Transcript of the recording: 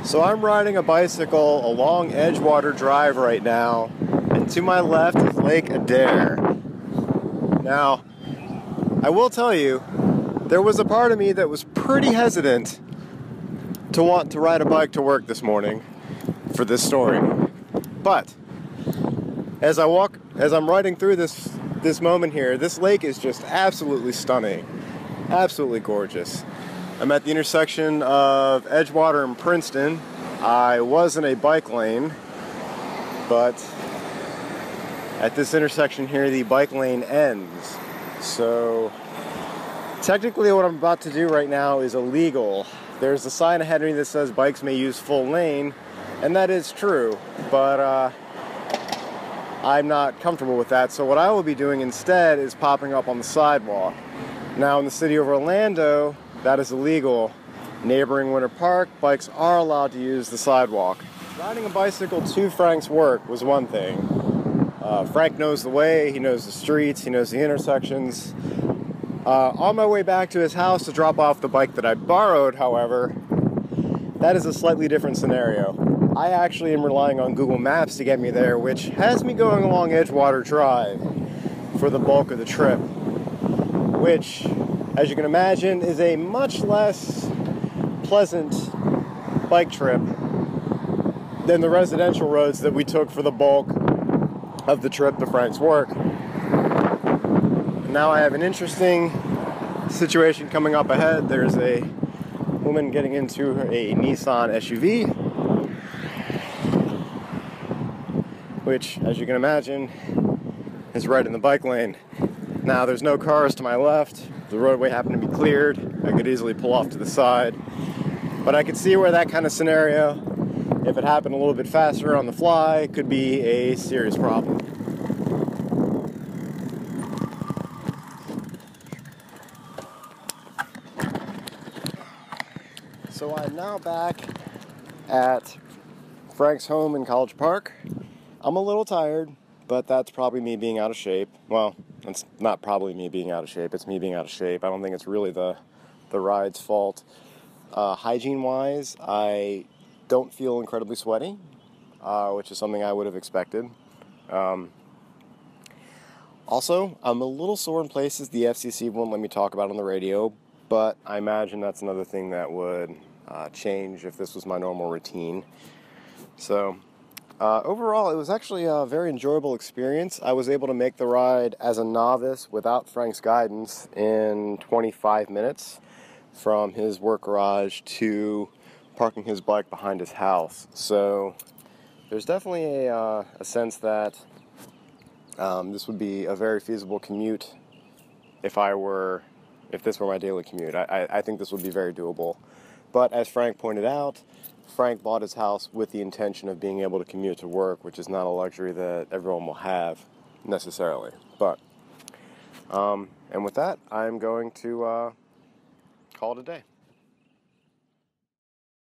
So I'm riding a bicycle along Edgewater Drive right now, and to my left is Lake Adair. Now, I will tell you, there was a part of me that was pretty hesitant to want to ride a bike to work this morning for this story. But as I'm riding through this moment here, this lake is just absolutely stunning, absolutely gorgeous. I'm at the intersection of Edgewater and Princeton. I was in a bike lane, but at this intersection here, the bike lane ends. So technically what I'm about to do right now is illegal. There's a sign ahead of me that says bikes may use full lane, and that is true, but I'm not comfortable with that. So what I will be doing instead is popping up on the sidewalk. Now in the city of Orlando, that is illegal. Neighboring Winter Park, bikes are allowed to use the sidewalk. Riding a bicycle to Frank's work was one thing. Frank knows the way, he knows the streets, he knows the intersections. On my way back to his house to drop off the bike that I borrowed, however, that is a slightly different scenario. I actually am relying on Google Maps to get me there, which has me going along Edgewater Drive for the bulk of the trip, which, as you can imagine, is a much less pleasant bike trip than the residential roads that we took for the bulk of the trip to Frank's work. Now I have an interesting situation coming up ahead. There's a woman getting into a Nissan SUV, which, as you can imagine, is right in the bike lane. Now there's no cars to my left. The roadway happened to be cleared. I could easily pull off to the side. But I could see where that kind of scenario, if it happened a little bit faster on the fly, could be a serious problem. So I'm now back at Frank's home in College Park. I'm a little tired, but that's probably me being out of shape. Well, it's not probably me being out of shape, it's me being out of shape. I don't think it's really the ride's fault. Hygiene-wise, I don't feel incredibly sweaty, which is something I would have expected. Also, I'm a little sore in places the FCC won't let me talk about on the radio, but I imagine that's another thing that would change if this was my normal routine. So, overall, it was actually a very enjoyable experience. I was able to make the ride as a novice without Frank's guidance in 25 minutes from his work garage to parking his bike behind his house. So there's definitely a sense that this would be a very feasible commute if this were my daily commute. I think this would be very doable. But as Frank pointed out, Frank bought his house with the intention of being able to commute to work, which is not a luxury that everyone will have necessarily. But, and with that, I'm going to call it a day.